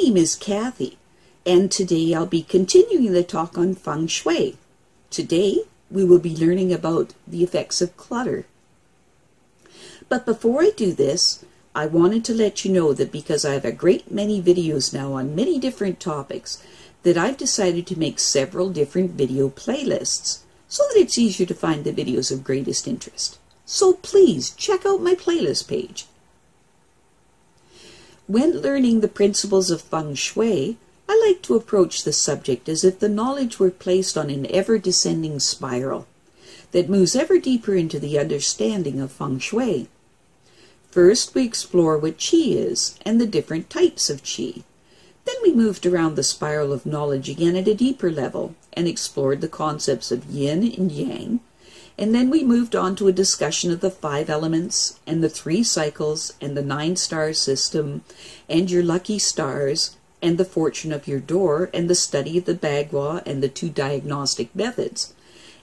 name is Kathy, and today I'll be continuing the talk on Feng Shui. Today, we will be learning about the effects of clutter. But before I do this, I wanted to let you know that because I have a great many videos now on many different topics, that I've decided to make several different video playlists so that it's easier to find the videos of greatest interest. So please check out my playlist page. When learning the principles of Feng Shui, I like to approach the subject as if the knowledge were placed on an ever-descending spiral that moves ever deeper into the understanding of Feng Shui. First, we explore what Qi is and the different types of Qi. Then we moved around the spiral of knowledge again at a deeper level and explored the concepts of Yin and Yang. And then we moved on to a discussion of the 5 elements and the 3 cycles and the 9-star system and your lucky stars and the fortune of your door and the study of the Bagua and the 2 diagnostic methods.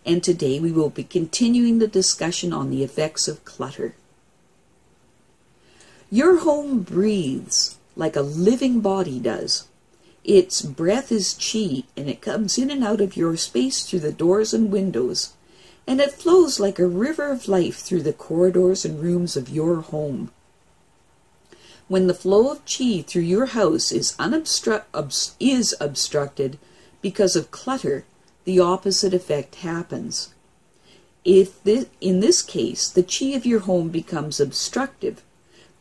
And today we will be continuing the discussion on the effects of clutter. Your home breathes like a living body does. Its breath is Qi, and it comes in and out of your space through the doors and windows, and it flows like a river of life through the corridors and rooms of your home. When the flow of Qi through your house is obstructed because of clutter, the opposite effect happens. In this case, the Qi of your home becomes obstructive.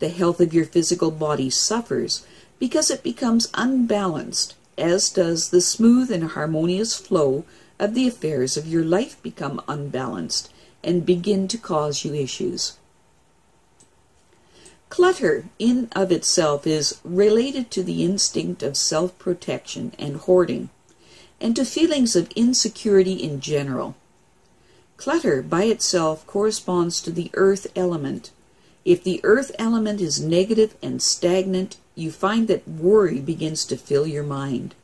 The health of your physical body suffers because it becomes unbalanced, as does the smooth and harmonious flow of the affairs of your life become unbalanced and begin to cause you issues. Clutter in of itself is related to the instinct of self-protection and hoarding, and to feelings of insecurity in general. Clutter by itself corresponds to the earth element. If the earth element is negative and stagnant, you find that worry begins to fill your mind.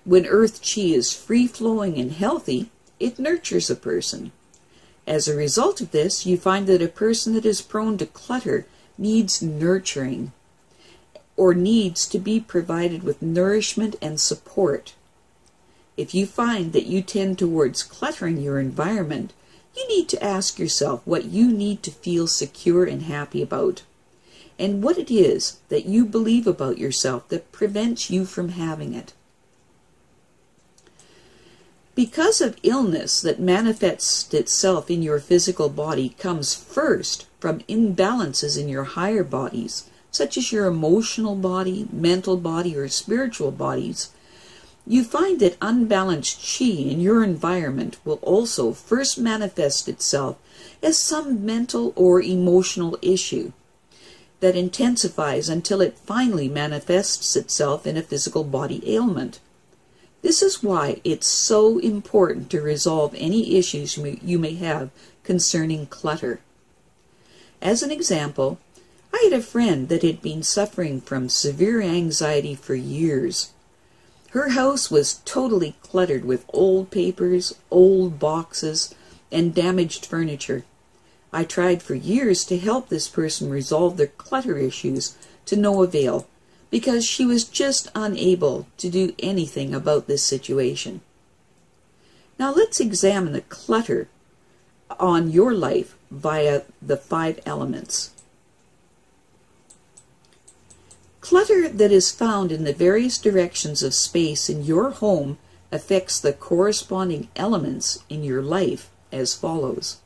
When earth Qi is free-flowing and healthy, it nurtures a person. As a result of this, you find that a person that is prone to clutter needs nurturing, or needs to be provided with nourishment and support. If you find that you tend towards cluttering your environment, you need to ask yourself what you need to feel secure and happy about, and what it is that you believe about yourself that prevents you from having it. Because of illness that manifests itself in your physical body comes first from imbalances in your higher bodies, such as your emotional body, mental body, or spiritual bodies, you find that unbalanced Qi in your environment will also first manifest itself as some mental or emotional issue that intensifies until it finally manifests itself in a physical body ailment. This is why it's so important to resolve any issues you may have concerning clutter. As an example, I had a friend that had been suffering from severe anxiety for years. Her house was totally cluttered with old papers, old boxes, and damaged furniture. I tried for years to help this person resolve their clutter issues to no avail, because she was just unable to do anything about this situation. Now let's examine the clutter on your life via the 5 elements. Clutter that is found in the various directions of space in your home affects the corresponding elements in your life as follows.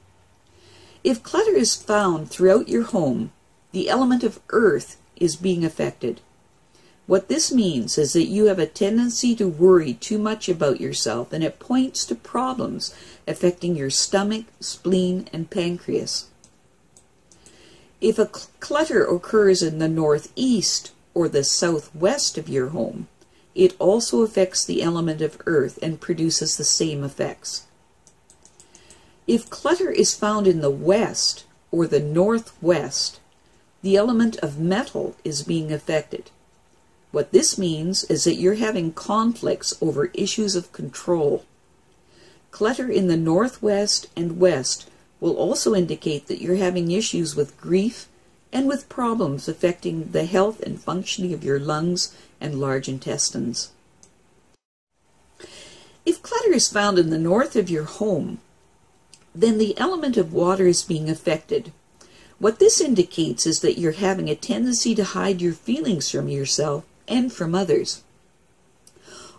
If clutter is found throughout your home, the element of earth is being affected. What this means is that you have a tendency to worry too much about yourself, and it points to problems affecting your stomach, spleen, and pancreas. If a clutter occurs in the northeast or the southwest of your home, it also affects the element of earth and produces the same effects. If clutter is found in the west or the northwest, the element of metal is being affected. What this means is that you're having conflicts over issues of control. Clutter in the northwest and west will also indicate that you're having issues with grief, and with problems affecting the health and functioning of your lungs and large intestines. If clutter is found in the north of your home, then the element of water is being affected. What this indicates is that you're having a tendency to hide your feelings from yourself and from others.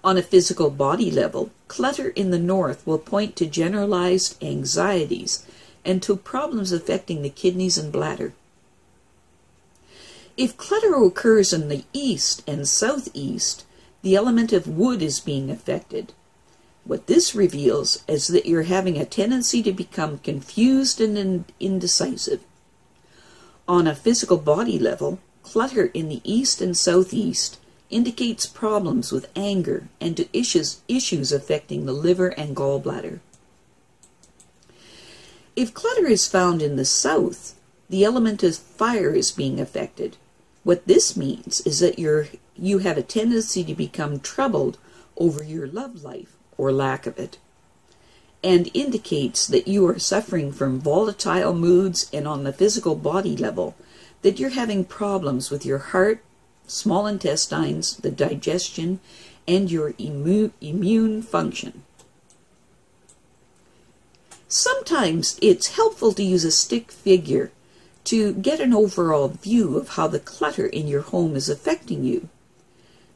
On a physical body level, clutter in the north will point to generalized anxieties and to problems affecting the kidneys and bladder. If clutter occurs in the east and southeast, the element of wood is being affected. What this reveals is that you're having a tendency to become confused and indecisive. On a physical body level, clutter in the east and southeast indicates problems with anger and to issues affecting the liver and gallbladder. If clutter is found in the south, the element of fire is being affected. What this means is that you have a tendency to become troubled over your love life or lack of it, and indicates that you are suffering from volatile moods, and on the physical body level, that you're having problems with your heart, small intestines, the digestion, and your immune function. Sometimes it's helpful to use a stick figure to get an overall view of how the clutter in your home is affecting you.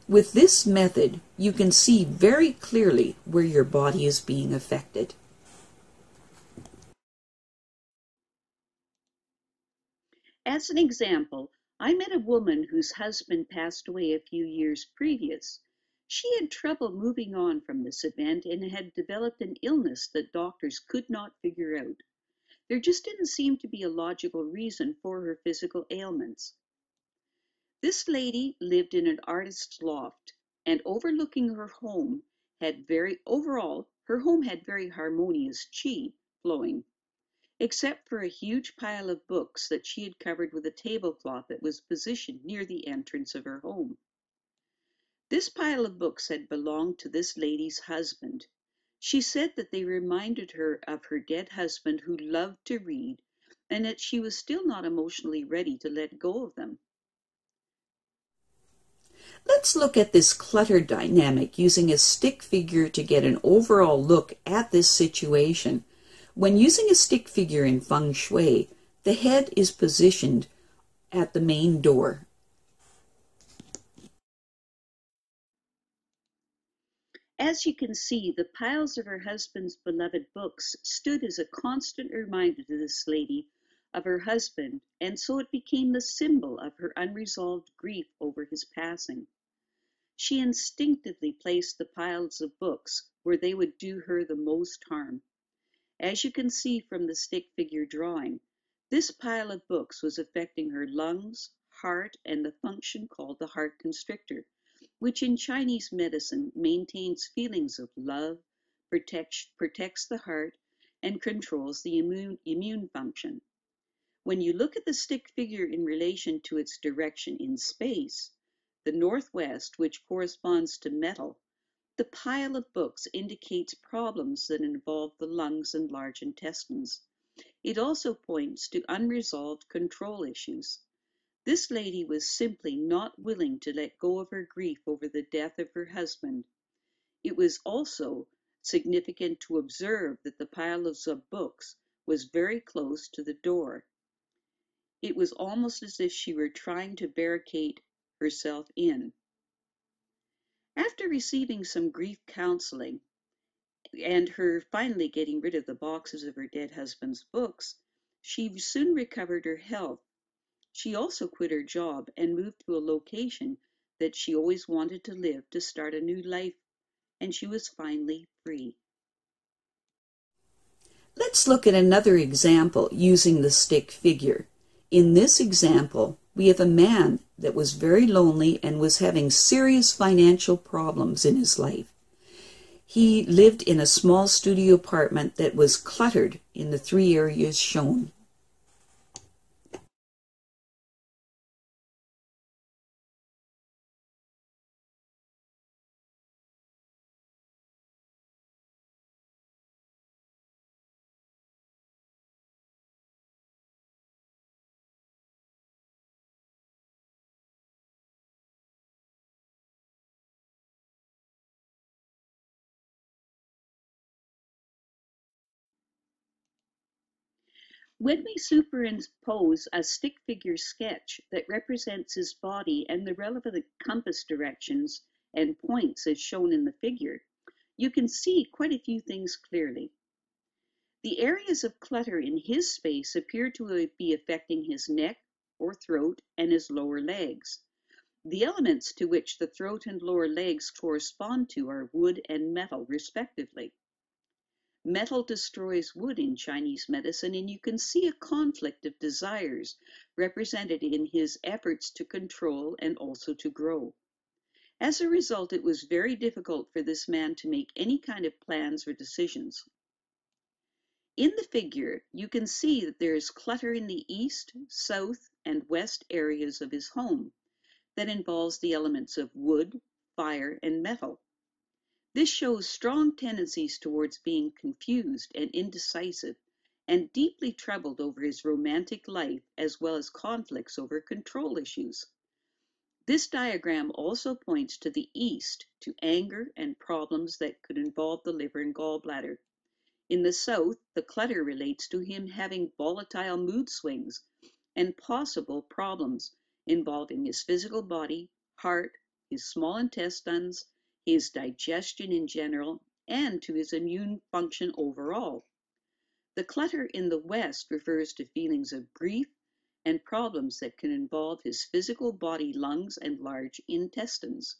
With this method, you can see very clearly where your body is being affected. As an example, I met a woman whose husband passed away a few years previous. She had trouble moving on from this event and had developed an illness that doctors could not figure out. There just didn't seem to be a logical reason for her physical ailments. This lady lived in an artist's loft, and overlooking her home her home had very harmonious chi flowing, except for a huge pile of books that she had covered with a tablecloth that was positioned near the entrance of her home. This pile of books had belonged to this lady's husband. She said that they reminded her of her dead husband who loved to read, and that she was still not emotionally ready to let go of them. Let's look at this clutter dynamic using a stick figure to get an overall look at this situation. When using a stick figure in Feng Shui, the head is positioned at the main door. As you can see, the piles of her husband's beloved books stood as a constant reminder to this lady of her husband, and so it became the symbol of her unresolved grief over his passing. She instinctively placed the piles of books where they would do her the most harm. As you can see from the stick figure drawing, this pile of books was affecting her lungs, heart, and the function called the heart constrictor, which in Chinese medicine maintains feelings of love, protects the heart, and controls the immune function. When you look at the stick figure in relation to its direction in space, the northwest, which corresponds to metal, the pile of books indicates problems that involve the lungs and large intestines. It also points to unresolved control issues. This lady was simply not willing to let go of her grief over the death of her husband. It was also significant to observe that the pile of books was very close to the door. It was almost as if she were trying to barricade herself in. After receiving some grief counseling and her finally getting rid of the boxes of her dead husband's books, she soon recovered her health. She also quit her job and moved to a location that she always wanted to live to start a new life, and she was finally free. Let's look at another example using the stick figure. In this example, we have a man that was very lonely and was having serious financial problems in his life. He lived in a small studio apartment that was cluttered in the 3 areas shown. When we superimpose a stick figure sketch that represents his body and the relevant compass directions and points as shown in the figure, you can see quite a few things clearly. The areas of clutter in his space appear to be affecting his neck or throat and his lower legs. The elements to which the throat and lower legs correspond to are wood and metal, respectively. Metal destroys wood in Chinese medicine, and you can see a conflict of desires represented in his efforts to control and also to grow. As a result, it was very difficult for this man to make any kind of plans or decisions. In the figure, you can see that there is clutter in the east, south, and west areas of his home that involves the elements of wood, fire, and metal. This shows strong tendencies towards being confused and indecisive, and deeply troubled over his romantic life, as well as conflicts over control issues. This diagram also points to the east, to anger and problems that could involve the liver and gallbladder. In the south, the clutter relates to him having volatile mood swings and possible problems involving his physical body, heart, his small intestines, his digestion in general, and to his immune function overall. The clutter in the west refers to feelings of grief and problems that can involve his physical body, lungs, and large intestines.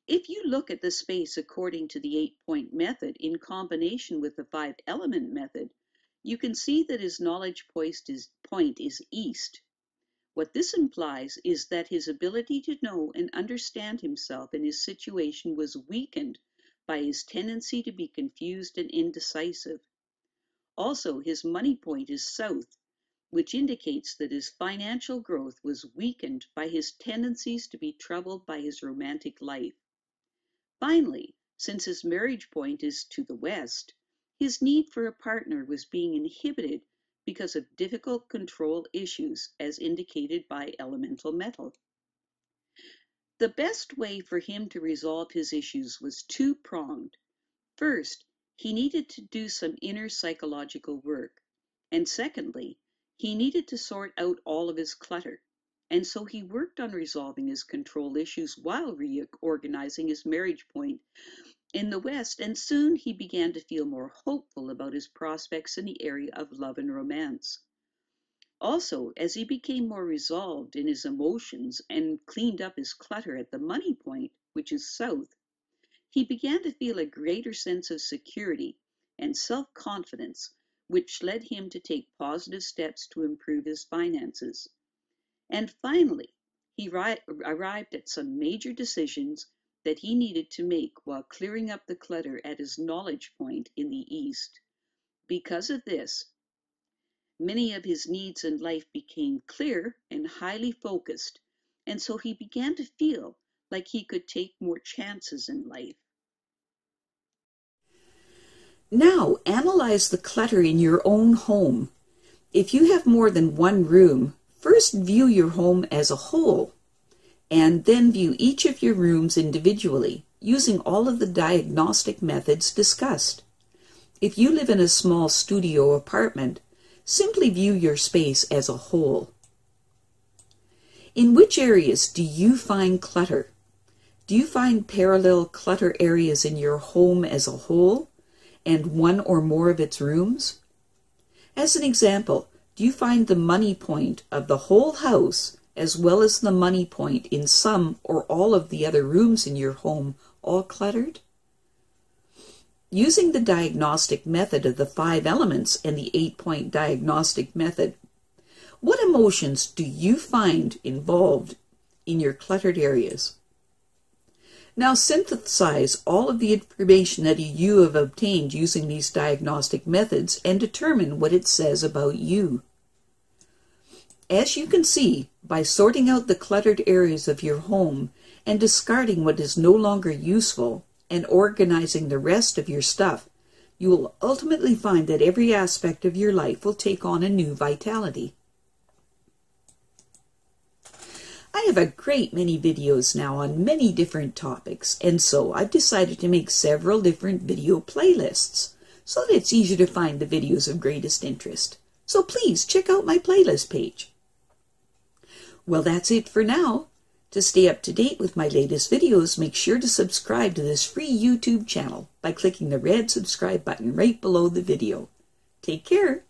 If you look at the space according to the 8-point method in combination with the 5-element method, you can see that his knowledge point is east. What this implies is that his ability to know and understand himself and his situation was weakened by his tendency to be confused and indecisive. Also, his money point is south, which indicates that his financial growth was weakened by his tendencies to be troubled by his romantic life. Finally, since his marriage point is to the west, his need for a partner was being inhibited because of difficult control issues as indicated by elemental metal. The best way for him to resolve his issues was two-pronged. First, he needed to do some inner psychological work, and secondly, he needed to sort out all of his clutter. And so he worked on resolving his control issues while reorganizing his marriage point in the West, and soon he began to feel more hopeful about his prospects in the area of love and romance. Also, as he became more resolved in his emotions and cleaned up his clutter at the money point, which is south, he began to feel a greater sense of security and self-confidence, which led him to take positive steps to improve his finances. And finally, he arrived at some major decisions that he needed to make while clearing up the clutter at his knowledge point in the east. Because of this, many of his needs in life became clear and highly focused, and so he began to feel like he could take more chances in life. Now, analyze the clutter in your own home. If you have more than one room, first view your home as a whole, and then view each of your rooms individually, using all of the diagnostic methods discussed. If you live in a small studio apartment, simply view your space as a whole. In which areas do you find clutter? Do you find parallel clutter areas in your home as a whole, and one or more of its rooms? As an example, do you find the money point of the whole house as well as the money point in some or all of the other rooms in your home all cluttered? Using the diagnostic method of the 5 elements and the 8-point diagnostic method, what emotions do you find involved in your cluttered areas? Now synthesize all of the information that you have obtained using these diagnostic methods and determine what it says about you. As you can see, by sorting out the cluttered areas of your home and discarding what is no longer useful and organizing the rest of your stuff, you will ultimately find that every aspect of your life will take on a new vitality. I have a great many videos now on many different topics, and so I've decided to make several different video playlists. so that it's easier to find the videos of greatest interest. So please check out my playlist page. Well, that's it for now. To stay up to date with my latest videos, make sure to subscribe to this free YouTube channel by clicking the red subscribe button right below the video. Take care.